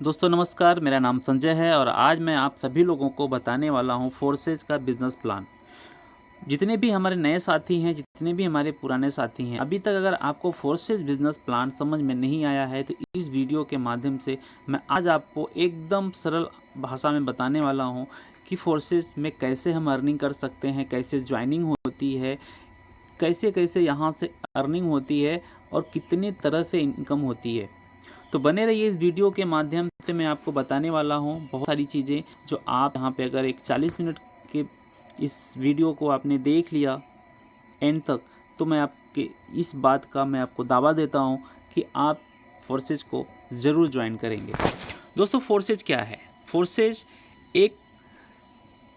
दोस्तों नमस्कार, मेरा नाम संजय है और आज मैं आप सभी लोगों को बताने वाला हूँ फोर्सेज का बिज़नेस प्लान। जितने भी हमारे नए साथी हैं, जितने भी हमारे पुराने साथी हैं, अभी तक अगर आपको फोर्सेज बिज़नेस प्लान समझ में नहीं आया है तो इस वीडियो के माध्यम से मैं आज आपको एकदम सरल भाषा में बताने वाला हूँ कि फोर्सेज में कैसे हम अर्निंग कर सकते हैं, कैसे ज्वाइनिंग होती है, कैसे-कैसे यहाँ से अर्निंग होती है और कितने तरह से इनकम होती है। तो बने रहिए इस वीडियो के माध्यम से मैं आपको बताने वाला हूँ बहुत सारी चीज़ें जो आप यहाँ पे अगर एक 40 मिनट के इस वीडियो को आपने देख लिया एंड तक तो मैं आपके इस बात का मैं आपको दावा देता हूँ कि आप फोर्सेज को ज़रूर ज्वाइन करेंगे। दोस्तों फोर्सेज क्या है? फोर्सेज एक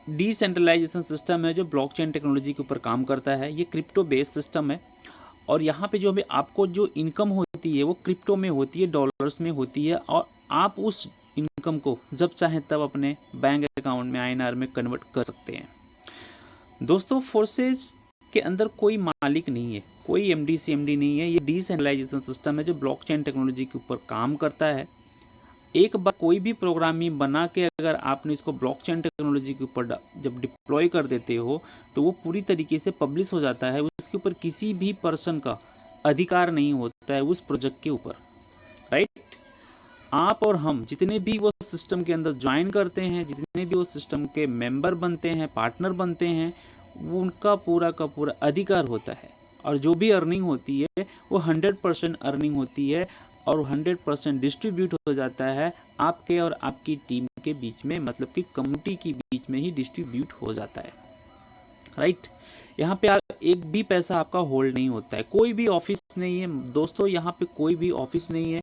डिसेंट्रलाइजेशन सिस्टम है जो ब्लॉकचेन टेक्नोलॉजी के ऊपर काम करता है। ये क्रिप्टो बेस्ड सिस्टम है और यहाँ पे जो भी आपको जो इनकम होती है वो क्रिप्टो में होती है, डॉलर्स में होती है और आप उस इनकम को जब चाहें तब अपने बैंक अकाउंट में आईएनआर में कन्वर्ट कर सकते हैं। दोस्तों फोर्सेज के अंदर कोई मालिक नहीं है, कोई एमडी सीएमडी नहीं है। ये डिसेंट्रलाइजेशन सिस्टम है जो ब्लॉकचेन टेक्नोलॉजी के ऊपर काम करता है। एक बार कोई भी प्रोग्रामिंग बना के अगर आपने इसको ब्लॉकचेन टेक्नोलॉजी के ऊपर जब डिप्लॉय कर देते हो तो वो पूरी तरीके से पब्लिश हो जाता है। उसके ऊपर किसी भी पर्सन का अधिकार नहीं होता है उस प्रोजेक्ट के ऊपर, राइट। आप और हम जितने भी वो सिस्टम के अंदर ज्वाइन करते हैं, जितने भी वो सिस्टम के मेंबर बनते हैं, पार्टनर बनते हैं, वो उनका पूरा का पूरा अधिकार होता है और जो भी अर्निंग होती है वो 100% अर्निंग होती है और 100% डिस्ट्रीब्यूट हो जाता है आपके और आपकी टीम के बीच में, मतलब कि कम्युनिटी के बीच में ही डिस्ट्रीब्यूट हो जाता है, राइट। यहाँ पे एक भी पैसा आपका होल्ड नहीं होता है, कोई भी ऑफिस नहीं है दोस्तों, यहाँ पे कोई भी ऑफिस नहीं है,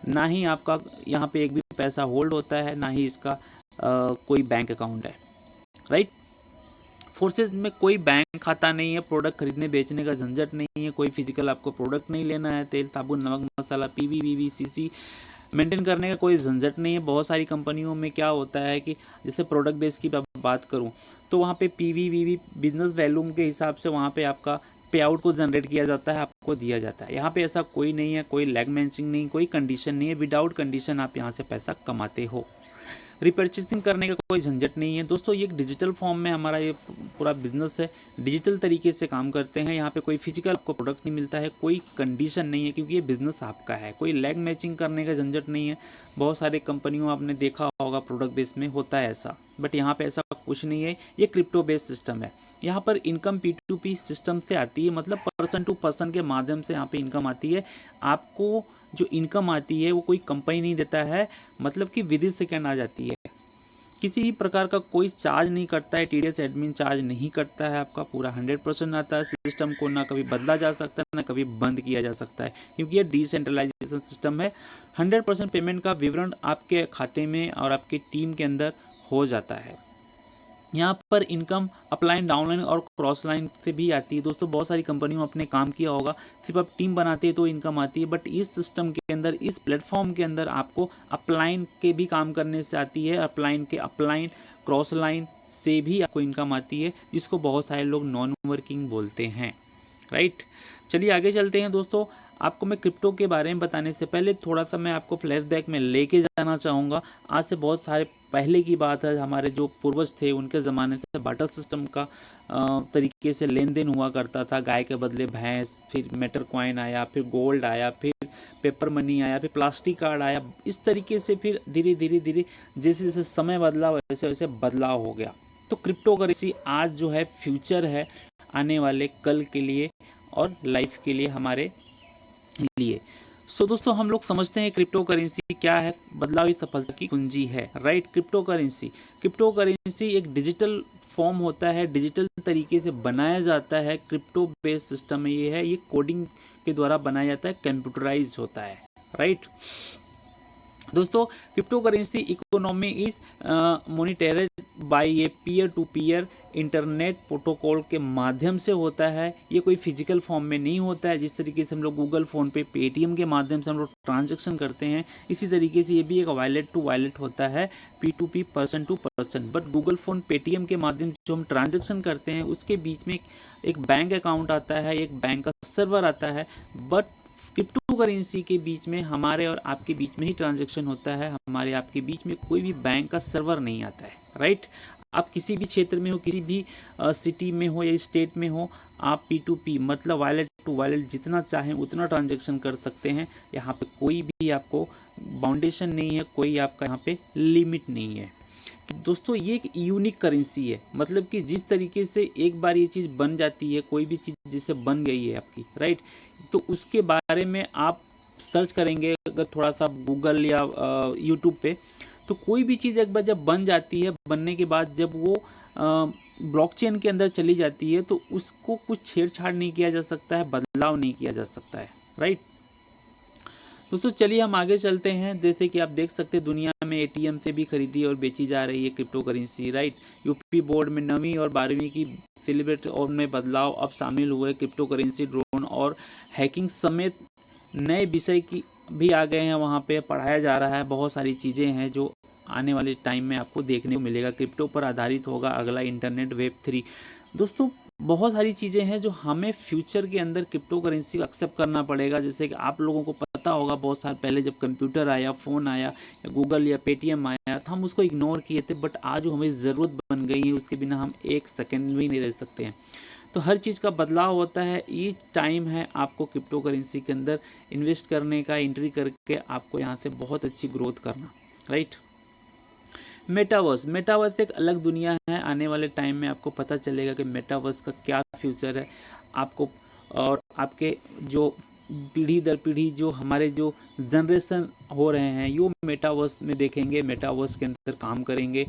ना ही आपका यहाँ पे एक भी पैसा होल्ड होता है, ना ही इसका कोई बैंक अकाउंट है, राइट। फोर्सेज में कोई बैंक खाता नहीं है, प्रोडक्ट खरीदने बेचने का झंझट नहीं है, कोई फिजिकल आपको प्रोडक्ट नहीं लेना है, तेल साबुन नमक मसाला पीवी वीवी सीसी मेंटेन करने का कोई झंझट नहीं है। बहुत सारी कंपनियों में क्या होता है कि जैसे प्रोडक्ट बेस की बात करूं तो वहाँ पे पीवी वीवी बिजनेस वैल्यूम के हिसाब से वहाँ पे आपका पे आउट को जनरेट किया जाता है, आपको दिया जाता है। यहाँ पे ऐसा कोई नहीं है, कोई लैग मैचिंग नहीं, कोई कंडीशन नहीं है, विदाउट कंडीशन आप यहाँ से पैसा कमाते हो। रिपर्चेसिंग करने का कोई झंझट नहीं है दोस्तों। ये एक डिजिटल फॉर्म में हमारा ये पूरा बिजनेस है, डिजिटल तरीके से काम करते हैं। यहाँ पे कोई फिजिकल आपको प्रोडक्ट नहीं मिलता है, कोई कंडीशन नहीं है क्योंकि ये बिजनेस आपका है। कोई लैग मैचिंग करने का झंझट नहीं है। बहुत सारे कंपनियों आपने देखा होगा प्रोडक्ट बेस में होता है ऐसा, बट यहाँ पे ऐसा कुछ नहीं है। ये क्रिप्टो बेस्ड सिस्टम है। यहाँ पर इनकम P2P सिस्टम से आती है, मतलब पर्सन टू पर्सन के माध्यम से यहाँ पे इनकम आती है। आपको जो इनकम आती है वो कोई कंपनी नहीं देता है, मतलब कि विद इन सेकेंड आ जाती है। किसी भी प्रकार का कोई चार्ज नहीं करता है, टीडीएस एडमिन चार्ज नहीं करता है, आपका पूरा 100% आता है। सिस्टम को ना कभी बदला जा सकता है ना कभी बंद किया जा सकता है क्योंकि ये डिसेंट्रलाइजेशन सिस्टम है। 100% पेमेंट का विवरण आपके खाते में और आपकी टीम के अंदर हो जाता है। यहाँ पर इनकम अपलाइन डाउनलाइन और क्रॉस लाइन से भी आती है दोस्तों। बहुत सारी कंपनियों आपने काम किया होगा, सिर्फ आप टीम बनाते हैं तो इनकम आती है, बट इस सिस्टम के अंदर, इस प्लेटफॉर्म के अंदर आपको अपलाइन के भी काम करने से आती है। अपलाइन के अपलाइन क्रॉस लाइन से भी आपको इनकम आती है, जिसको बहुत सारे लोग नॉन वर्किंग बोलते हैं, राइट। चलिए आगे चलते हैं दोस्तों। आपको मैं क्रिप्टो के बारे में बताने से पहले थोड़ा सा मैं आपको फ्लैशबैक में लेके जाना चाहूँगा। आज से बहुत सारे पहले की बात है, हमारे जो पूर्वज थे उनके ज़माने से बाटर सिस्टम का तरीके से लेन देन हुआ करता था। गाय के बदले भैंस, फिर मेटर कॉइन आया, फिर गोल्ड आया, फिर पेपर मनी आया, फिर प्लास्टिक कार्ड आया। इस तरीके से फिर धीरे धीरे धीरे जैसे जैसे समय बदला वैसे वैसे बदलाव हो गया। तो क्रिप्टो करेंसी आज जो है फ्यूचर है आने वाले कल के लिए और लाइफ के लिए हमारे लिए। सो दोस्तों हम लोग समझते हैं क्रिप्टो करेंसी क्या है, बदलावी सफलता की कुंजी है, राइट। क्रिप्टो करेंसी एक डिजिटल फॉर्म होता है, डिजिटल तरीके से बनाया जाता है। क्रिप्टो बेस्ड सिस्टम में ये है, ये कोडिंग के द्वारा बनाया जाता है, कंप्यूटराइज होता है, राइट। दोस्तों crypto currency economy is monitored by a peer to peer internet protocol के माध्यम से होता है। ये कोई फिजिकल फॉर्म में नहीं होता है। जिस तरीके से हम लोग गूगल फ़ोन पे पेटीएम के माध्यम से हम लोग ट्रांजैक्शन करते हैं, इसी तरीके से ये भी एक वायलेट टू वायलेट होता है, P2P person to person. But Google phone Paytm के माध्यम से जो हम ट्रांजैक्शन करते हैं उसके बीच में एक बैंक अकाउंट आता है, एक बैंक का सर्वर आता है। बट क्रिप्टो करेंसी के बीच में हमारे और आपके बीच में ही ट्रांजैक्शन होता है, हमारे आपके बीच में कोई भी बैंक का सर्वर नहीं आता है, राइट। आप किसी भी क्षेत्र में हो, किसी भी सिटी में हो या स्टेट में हो, आप P2P मतलब वॉलेट टू वॉलेट जितना चाहें उतना ट्रांजैक्शन कर सकते हैं। यहाँ पे कोई भी आपको बाउंडेशन नहीं है, कोई आपका यहाँ पे लिमिट नहीं है। दोस्तों ये एक यूनिक करेंसी है, मतलब कि जिस तरीके से एक बार ये चीज़ बन जाती है, कोई भी चीज़ जिससे बन गई है आपकी, राइट, तो उसके बारे में आप सर्च करेंगे अगर थोड़ा सा गूगल या यूट्यूब पे, तो कोई भी चीज़ एक बार जब बन जाती है, बनने के बाद जब वो ब्लॉकचेन के अंदर चली जाती है तो उसको कुछ छेड़छाड़ नहीं किया जा सकता है, बदलाव नहीं किया जा सकता है, राइट। दोस्तों चलिए हम आगे चलते हैं। जैसे कि आप देख सकते हैं दुनिया में एटीएम से भी खरीदी और बेची जा रही है crypto currency, right. UP board में 9वीं और 12वीं की सिलेबस और में बदलाव अब शामिल हुए। क्रिप्टो करेंसी, ड्रोन और हैकिंग समेत नए विषय की भी आ गए हैं, वहाँ पे पढ़ाया जा रहा है। बहुत सारी चीज़ें हैं जो आने वाले टाइम में आपको देखने को मिलेगा। क्रिप्टो पर आधारित होगा अगला इंटरनेट, वेब 3। दोस्तों बहुत सारी चीज़ें हैं जो हमें फ्यूचर के अंदर क्रिप्टो करेंसी एक्सेप्ट करना पड़ेगा। जैसे कि आप लोगों को पता होगा बहुत साल पहले जब कंप्यूटर आया, फ़ोन आया, या गूगल या पेटीएम आया तो हम उसको इग्नोर किए थे, बट आज जो हमें ज़रूरत बन गई है उसके बिना हम एक सेकेंड भी नहीं रह सकते हैं। तो हर चीज़ का बदलाव होता है। ईच टाइम है आपको क्रिप्टो करेंसी के अंदर इन्वेस्ट करने का, एंट्री करके आपको यहाँ से बहुत अच्छी ग्रोथ करना, राइट। मेटावर्स एक अलग दुनिया है। आने वाले टाइम में आपको पता चलेगा कि मेटावर्स का क्या फ्यूचर है आपको, और आपके जो पीढ़ी दर पीढ़ी जो हमारे जो जनरेशन हो रहे हैं यो मेटावर्स में देखेंगे, मेटावर्स के अंदर काम करेंगे,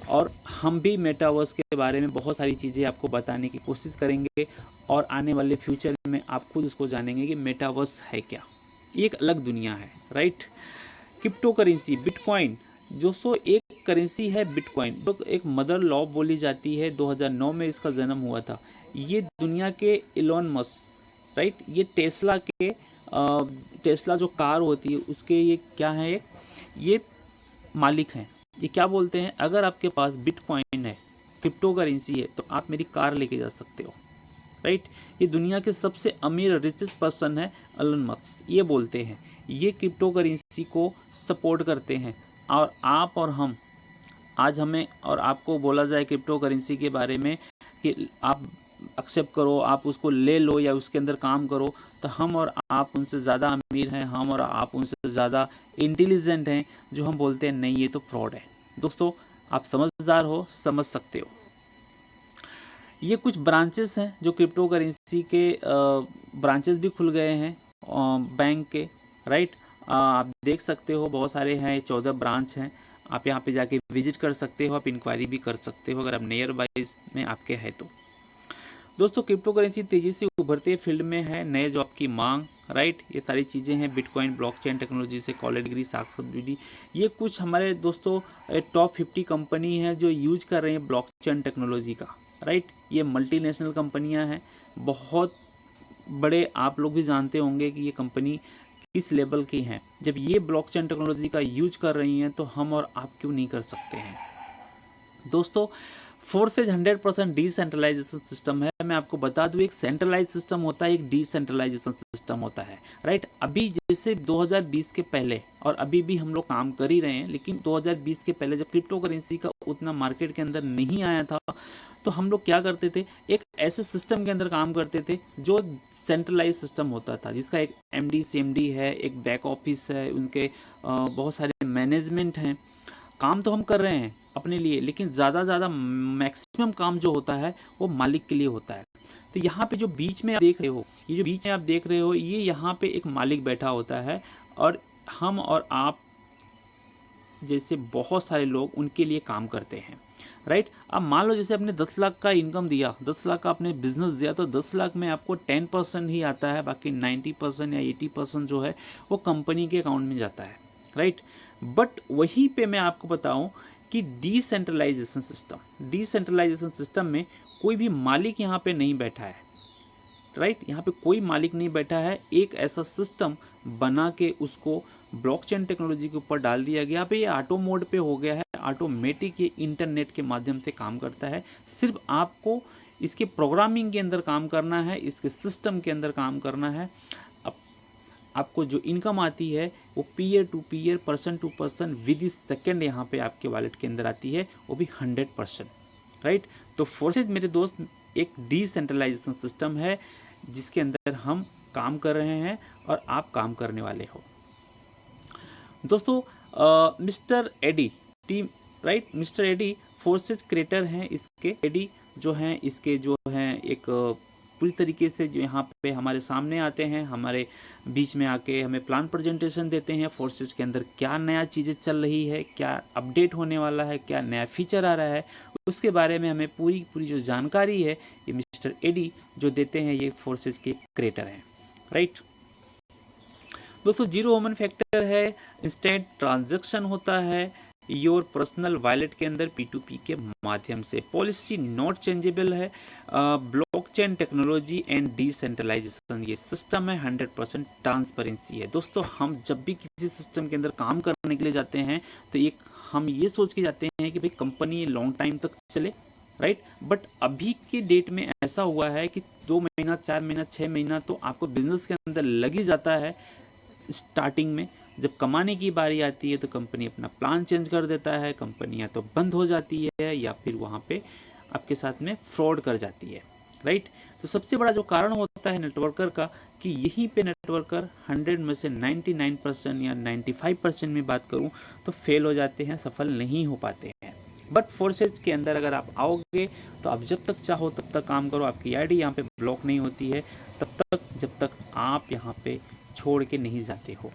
और हम भी मेटावर्स के बारे में बहुत सारी चीज़ें आपको बताने की कोशिश करेंगे। और आने वाले फ्यूचर में आप खुद उसको जानेंगे कि मेटावर्स है क्या। ये एक अलग दुनिया है, राइट। क्रिप्टो करेंसी, बिटकॉइन, दोस्तों एक करेंसी है बिटकॉइन, तो एक मदर लॉ बोली जाती है। 2009 में इसका जन्म हुआ था। ये दुनिया के इलॉन मस्क, राइट, ये टेस्ला जो कार होती है उसके ये क्या है, ये मालिक हैं। ये क्या बोलते हैं, अगर आपके पास बिटकॉइन है, क्रिप्टो करेंसी है, तो आप मेरी कार लेके जा सकते हो, राइट। ये दुनिया के सबसे अमीर रिचेस्ट पर्सन है एलन मस्क, ये बोलते हैं। ये क्रिप्टो करेंसी को सपोर्ट करते हैं। और आप और हम, आज हमें और आपको बोला जाए क्रिप्टो करेंसी के बारे में कि आप एक्सेप्ट करो, आप उसको ले लो या उसके अंदर काम करो, तो हम और आप उनसे ज़्यादा अमीर हैं, हम और आप उनसे ज़्यादा इंटेलिजेंट हैं, जो हम बोलते हैं नहीं ये तो फ्रॉड है। दोस्तों आप समझदार हो, समझ सकते हो। ये कुछ ब्रांचेस हैं जो क्रिप्टो करेंसी के ब्रांचेस भी खुल गए हैं बैंक के, राइट। आप देख सकते हो बहुत सारे हैं, 14 ब्रांच हैं। आप यहाँ पे जाके विजिट कर सकते हो, आप इंक्वायरी भी कर सकते हो अगर आप नियर बाय में आपके है तो। दोस्तों क्रिप्टो करेंसी तेज़ी से उभरते फील्ड में है, नए जॉब की मांग, राइट। ये सारी चीज़ें हैं। बिटकॉइन, ब्लॉकचेन टेक्नोलॉजी से कॉलेज डिग्री, साक्षरता डिग्री, ये कुछ हमारे दोस्तों टॉप 50 कंपनी है जो यूज कर रहे हैं ब्लॉकचेन टेक्नोलॉजी का, राइट। ये मल्टीनेशनल कंपनियां हैं, बहुत बड़े, आप लोग भी जानते होंगे कि ये कंपनी किस लेवल की हैं। जब ये ब्लॉकचेन टेक्नोलॉजी का यूज कर रही हैं तो हम और आप क्यों नहीं कर सकते हैं। दोस्तों फोर्सेज 100% डिसेंट्रलाइजेशन सिस्टम है। मैं आपको बता दूं, एक सेंट्रलाइज सिस्टम होता है, एक डिसेंट्रलाइजेशन सिस्टम होता है, राइट। अभी जैसे 2020 के पहले, और अभी भी हम लोग काम कर ही रहे हैं, लेकिन 2020 के पहले जब क्रिप्टो करेंसी का उतना मार्केट के अंदर नहीं आया था, तो हम लोग क्या करते थे, एक ऐसे सिस्टम के अंदर काम करते थे जो सेंट्रलाइज सिस्टम होता था, जिसका एक MD CMD है, एक बैक ऑफिस है, उनके बहुत सारे मैनेजमेंट हैं। काम तो हम कर रहे हैं अपने लिए, लेकिन ज़्यादा मैक्सिमम काम जो होता है वो मालिक के लिए होता है। तो यहाँ पे जो बीच में आप देख रहे हो, ये जो बीच में आप देख रहे हो, ये यहाँ पे एक मालिक बैठा होता है, और हम और आप जैसे बहुत सारे लोग उनके लिए काम करते हैं, राइट। अब मान लो जैसे आपने 10 लाख का इनकम दिया, 10 लाख का आपने बिजनेस दिया, तो 10 लाख में आपको 10% ही आता है, बाकी 90% या 80% जो है वो कंपनी के अकाउंट में जाता है, राइट। बट वहीं पे मैं आपको बताऊं कि डिसेंट्रलाइजेशन सिस्टम में कोई भी मालिक यहाँ पे नहीं बैठा है, राइट। यहाँ पे कोई मालिक नहीं बैठा है। एक ऐसा सिस्टम बना के उसको ब्लॉकचेन टेक्नोलॉजी के ऊपर डाल दिया गया। पे ये ऑटो मोड पे हो गया है, ऑटोमेटिक ये इंटरनेट के माध्यम से काम करता है। सिर्फ आपको इसके प्रोग्रामिंग के अंदर काम करना है, इसके सिस्टम के अंदर काम करना है। अब आपको जो इनकम आती है वो peer to peer, person to person within second यहाँ पे आपके वॉलेट के अंदर आती है, वो भी 100%, राइट। तो फोर्सेज मेरे दोस्त एक डिसेंट्रलाइजेशन सिस्टम है जिसके अंदर हम काम कर रहे हैं और आप काम करने वाले हो। दोस्तों mister AD team, right, mister AD forces creator हैं। इसके एडी जो हैं, इसके जो हैं एक पूरी तरीके से जो यहाँ पे हमारे सामने आते हैं, हमारे बीच में आके हमें प्लान प्रेजेंटेशन देते हैं, फोर्सेज के अंदर क्या नया चीज़ें चल रही है, क्या अपडेट होने वाला है, क्या नया फीचर आ रहा है, उसके बारे में हमें पूरी जो जानकारी है ये मिस्टर एडी जो देते हैं, ये फोर्सेज के क्रिएटर हैं, राइट। दोस्तों जीरो ह्यूमन फैक्टर है, इंस्टेंट ट्रांजैक्शन होता है योर पर्सनल वॉलेट के अंदर P2P के माध्यम से, पॉलिसी नॉट चेंजेबल है, ब्लॉकचेन टेक्नोलॉजी एंड डिसेंट्रलाइजेशन ये सिस्टम है, 100% ट्रांसपेरेंसी है। दोस्तों हम जब भी किसी सिस्टम के अंदर काम करने के लिए जाते हैं तो एक हम ये सोच के जाते हैं कि भाई कंपनी लॉन्ग टाइम तक चले, राइट। बट अभी के डेट में ऐसा हुआ है कि 2 महीना, 4 महीना, 6 महीना तो आपको बिजनेस के अंदर लग ही जाता है। स्टार्टिंग में जब कमाने की बारी आती है तो कंपनी अपना प्लान चेंज कर देता है, कंपनी या तो बंद हो जाती है या फिर वहाँ पे आपके साथ में फ्रॉड कर जाती है, राइट। तो सबसे बड़ा जो कारण होता है नेटवर्कर का कि यहीं पे नेटवर्कर 100 में से 99% या 95% में बात करूँ तो फेल हो जाते हैं, सफल नहीं हो पाते हैं। बट फोर्सेज के अंदर अगर आप आओगे तो आप जब तक चाहो तब तक काम करो, आपकी आईडी यहाँ पे ब्लॉक नहीं होती है तब तक जब तक आप यहाँ पे छोड़ के नहीं जाते हो।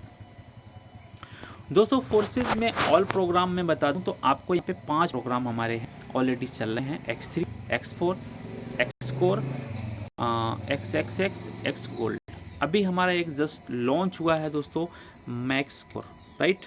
दोस्तों फोर्सेज में ऑल प्रोग्राम में बता दूं तो आपको यहाँ पे 5 प्रोग्राम हमारे हैं ऑलरेडी चल रहे हैं, X3, X4, Xcore, XXX, X gold. अभी हमारा एक जस्ट लॉन्च हुआ है दोस्तों मैक्स कोर, राइट।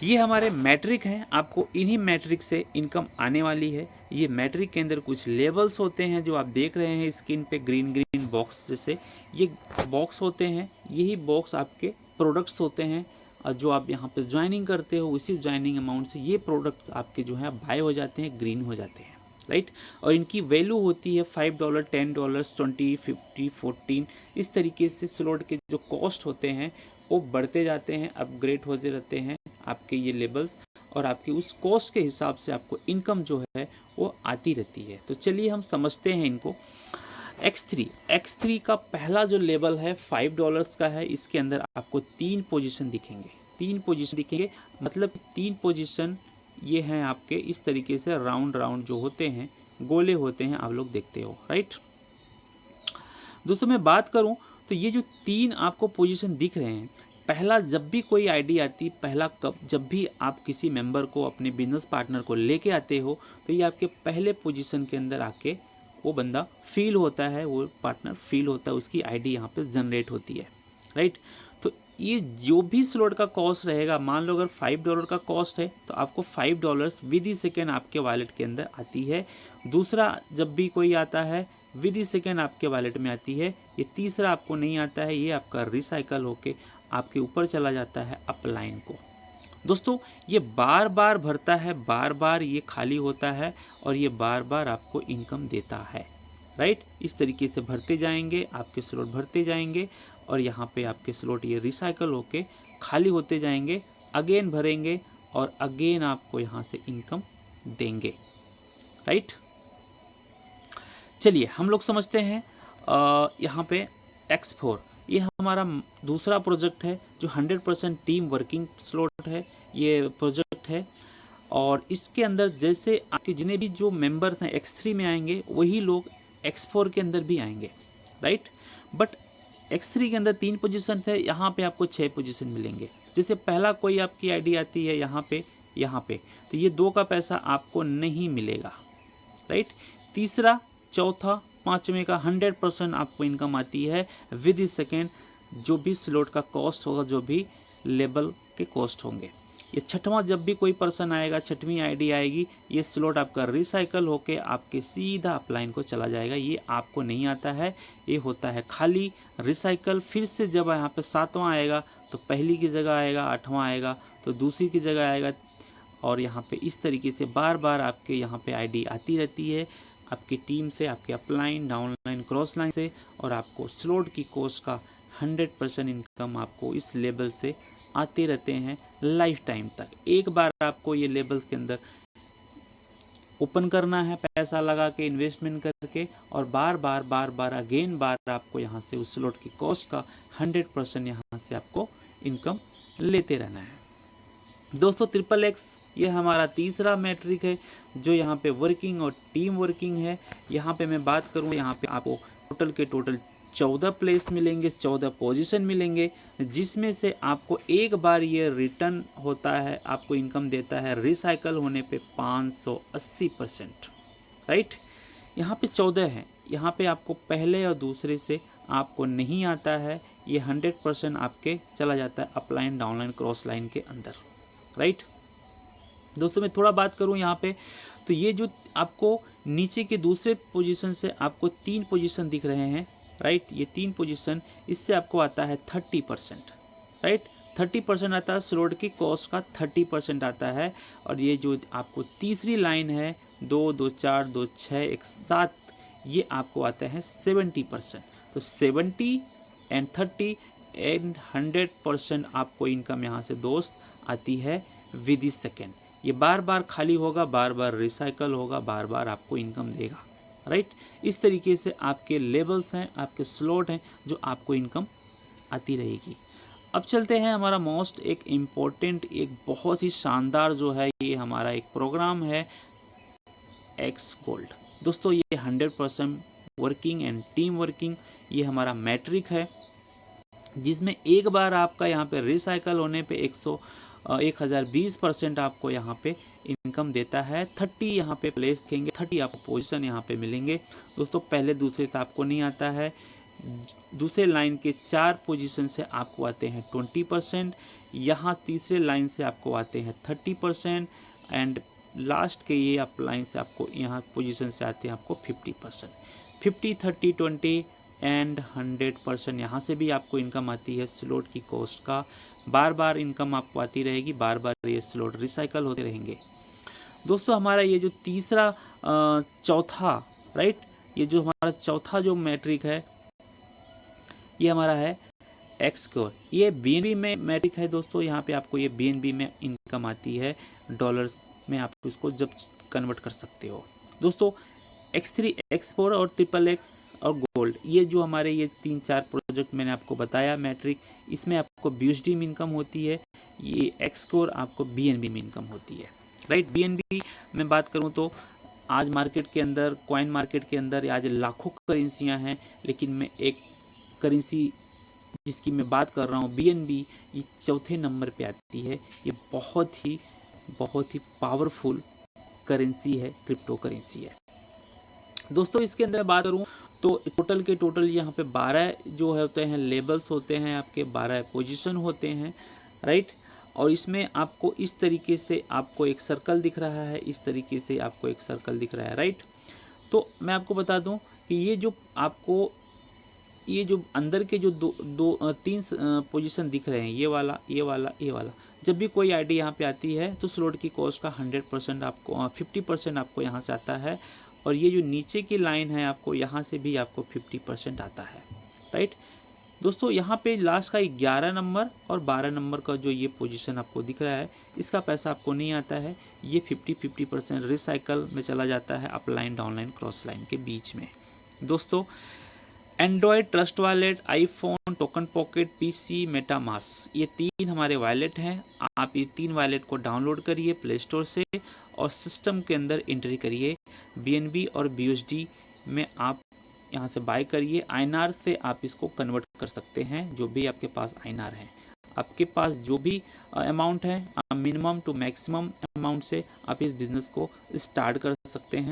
ये हमारे मैट्रिक हैं, आपको इन्हीं मैट्रिक से इनकम आने वाली है। ये मैट्रिक के अंदर कुछ लेवल्स होते हैं जो आप देख रहे हैं स्क्रीन पे, ग्रीन बॉक्स जैसे ये बॉक्स होते हैं, यही बॉक्स आपके प्रोडक्ट्स होते हैं और जो आप यहाँ पे ज्वाइनिंग करते हो उसी ज्वाइनिंग अमाउंट से ये प्रोडक्ट्स आपके जो है बाय हो जाते हैं, ग्रीन हो जाते हैं, राइट। और इनकी वैल्यू होती है $5, $10, 20, 50, 14, इस तरीके से स्लॉट के जो कॉस्ट होते हैं वो बढ़ते जाते हैं, अपग्रेड होते रहते हैं आपके ये लेवल्स, और आपकी उस कॉस्ट के हिसाब से आपको इनकम जो है वो आती रहती है। तो चलिए हम समझते हैं इनको। X3 का पहला जो लेवल है $5 का है, इसके अंदर आपको 3 पोजीशन दिखेंगे, मतलब 3 पोजीशन ये हैं आपके इस तरीके से राउंड जो होते हैं, गोले होते हैं, आप लोग देखते हो, राइट। दोस्तों मैं बात करूं तो ये जो 3 आपको पोजीशन दिख रहे हैं, पहला जब भी कोई आईडी आती, जब भी आप किसी मेंबर को, अपने बिजनेस पार्टनर को लेके आते हो तो ये आपके पहले पोजीशन के अंदर आके वो बंदा फील होता है, वो पार्टनर फील होता है, उसकी आईडी यहाँ पे जनरेट होती है, राइट। तो ये जो भी स्लॉट का कॉस्ट रहेगा, मान लो अगर $5 का कॉस्ट है तो आपको $5 विद इन सेकेंड आपके वॉलेट के अंदर आती है। दूसरा जब भी कोई आता है विद इन सेकेंड आपके वॉलेट में आती है। ये तीसरा आपको नहीं आता है, ये आपका रिसाइकल होके आपके ऊपर चला जाता है अपलाइन को। दोस्तों ये बार बार भरता है, बार बार ये खाली होता है और ये बार बार आपको इनकम देता है, राइट। इस तरीके से भरते जाएंगे, आपके स्लॉट भरते जाएंगे और यहाँ पे आपके स्लॉट ये रिसाइकल होके खाली होते जाएंगे, अगेन भरेंगे और अगेन आपको यहाँ से इनकम देंगे, राइट। चलिए हम लोग समझते हैं यहाँ पे X4, ये हमारा दूसरा प्रोजेक्ट है जो 100% टीम वर्किंग स्लॉट है, ये प्रोजेक्ट है। और इसके अंदर जैसे आपके जितने भी जो मेंबर्स हैं X3 में आएंगे वही लोग X4 के अंदर भी आएंगे, राइट। बट X3 के अंदर 3 पोजीशन थे, यहाँ पे आपको 6 पोजीशन मिलेंगे। जैसे पहला कोई आपकी आईडी आती है यहाँ पे तो ये 2 का पैसा आपको नहीं मिलेगा, राइट। तीसरा, चौथा, पाँचवें का 100% आपको इनकम आती है विद इन सेकेंड, जो भी स्लॉट का कॉस्ट होगा, जो भी लेवल के कॉस्ट होंगे। ये छठवां जब भी कोई पर्सन आएगा, छठवीं आईडी आएगी, ये स्लॉट आपका रिसाइकल होके आपके सीधा अपलाइन को चला जाएगा। ये आपको नहीं आता है, ये होता है खाली रिसाइकल। फिर से जब यहाँ पे 7वां आएगा तो पहली की जगह आएगा, 8वां आएगा तो दूसरी की जगह आएगा, और यहाँ पे इस तरीके से बार बार आपके यहाँ पे आईडी आती रहती है आपकी टीम से, आपके अपलाइन, डाउनलाइन, क्रॉस लाइन से, और आपको स्लॉट की कॉस्ट का 100% इनकम आपको इस लेवल से आते रहते हैं लाइफ टाइम तक। एक बार आपको ये लेवल्स के अंदर ओपन करना है पैसा लगा के, इन्वेस्टमेंट करके, और बार बार अगेन बार आपको यहाँ से उस स्लॉट की कॉस्ट का 100% यहाँ से आपको इनकम लेते रहना है। दोस्तों XXX ये हमारा तीसरा मैट्रिक है जो यहाँ पे वर्किंग और टीम वर्किंग है। यहाँ पे मैं बात करूँ, यहाँ पे आपको टोटल के टोटल 14 प्लेस मिलेंगे, 14 पोजीशन मिलेंगे, जिसमें से आपको एक बार ये रिटर्न होता है, आपको इनकम देता है रिसाइकल होने पे 580%, राइट। यहाँ पे 14 है, यहाँ पे आपको पहले और दूसरे से आपको नहीं आता है, ये 100% आपके चला जाता है अपलाइन, डाउनलाइन, क्रॉस लाइन के अंदर, राइट। दोस्तों मैं थोड़ा बात करूं यहाँ पे, तो ये जो आपको नीचे के दूसरे पोजीशन से आपको 3 पोजीशन दिख रहे हैं, राइट, ये 3 पोजीशन, इससे आपको आता है 30%, राइट। 30% आता है, स्लॉट की कॉस्ट का 30% आता है। और ये जो आपको तीसरी लाइन है 2, 2, 4, 2, 6, 1, 7, ये आपको आता है 70%। तो 70 एंड 30 एंड 100% आपको इनकम यहाँ से दोस्त आती है विद इन सेकेंड। ये बार बार खाली होगा, बार बार रिसाइकल होगा, बार बार आपको इनकम देगा, राइट। इस तरीके से आपके लेवल्स हैं, आपके स्लॉट हैं, जो आपको इनकम आती रहेगी। अब चलते हैं हमारा मोस्ट एक इम्पोर्टेंट, एक बहुत ही शानदार जो है, ये हमारा एक प्रोग्राम है एक्स गोल्ड। दोस्तों ये 100% वर्किंग एंड टीम वर्किंग, ये हमारा मैट्रिक है, जिसमें एक बार आपका यहाँ पे रिसाइकल होने पे 1020% आपको यहाँ पे इनकम देता है। 30 यहाँ पे प्लेस देंगे, 30 आपको पोजीशन यहाँ पे मिलेंगे। दोस्तों पहले दूसरे से आपको नहीं आता है, दूसरे लाइन के 4 पोजीशन से आपको आते हैं 20%, यहाँ तीसरे लाइन से आपको आते हैं 30%, एंड लास्ट के ये आप लाइन से आपको यहाँ पोजीशन से आते हैं आपको 50%। 50, 30, 20 एंड 100% यहाँ से भी आपको इनकम आती है स्लॉट की कॉस्ट का। बार बार इनकम आपको आती रहेगी, बार बार ये स्लॉट रिसाइकल होते रहेंगे। दोस्तों हमारा ये जो तीसरा चौथा, राइट, ये जो हमारा चौथा जो मैट्रिक है, ये हमारा है एक्स स्कोर। ये BNB में मैट्रिक है दोस्तों। यहाँ पे आपको ये BNB में इनकम आती है, डॉलर्स में आप इसको जब कन्वर्ट कर सकते हो। दोस्तों X3, X4 और XXX और गोल्ड, ये जो हमारे ये 3-4 प्रोजेक्ट मैंने आपको बताया मैट्रिक, इसमें आपको BUSD में इनकम होती है, ये एक्स स्कोर आपको BNB में इनकम होती है, राइट। BNB में बात करूँ तो आज मार्केट के अंदर, कॉइन मार्केट के अंदर आज लाखों करेंसियाँ हैं, लेकिन मैं एक करेंसी जिसकी मैं बात कर रहा हूँ BNB, ये चौथे नंबर पे आती है। ये बहुत ही पावरफुल करेंसी है, क्रिप्टो करेंसी है। दोस्तों इसके अंदर बात करूँ तो टोटल के टोटल यहाँ पे 12 जो होते हैं लेबल्स होते हैं, आपके 12 पोजीशन होते हैं, राइट। और इसमें आपको इस तरीके से आपको एक सर्कल दिख रहा है, इस तरीके से आपको एक सर्कल दिख रहा है, राइट। तो मैं आपको बता दूं कि ये जो आपको ये जो अंदर के जो 3 पोजीशन दिख रहे हैं, ये वाला, ये वाला, ये वाला, जब भी कोई आईडी यहाँ पे आती है तो स्लॉट की कॉस्ट का 100% आपको 50% आपको यहाँ से आता है। और ये जो नीचे की लाइन है आपको यहाँ से भी आपको 50% आता है, राइट। दोस्तों यहाँ पे लास्ट का 11 नंबर और 12 नंबर का जो ये पोजीशन आपको दिख रहा है, इसका पैसा आपको नहीं आता है, ये 50% रिसाइकल में चला जाता है अपलाइन, डाउनलाइन, क्रॉस लाइन के बीच में। दोस्तों Android trust wallet, iPhone, token pocket, PC, MetaMask, ये 3 हमारे वॉलेट हैं। आप ये 3 वॉलेट को डाउनलोड करिए प्ले स्टोर से और सिस्टम के अंदर एंट्री करिए। BNB और BUSD में आप यहाँ से बाय करिए। INR से आप इसको कन्वर्ट कर सकते हैं, जो भी आपके पास INR है। आपके पास जो भी अमाउंट है, मिनिमम टू मैक्सिमम अमाउंट से आप इस बिज़नेस को स्टार्ट कर सकते हैं।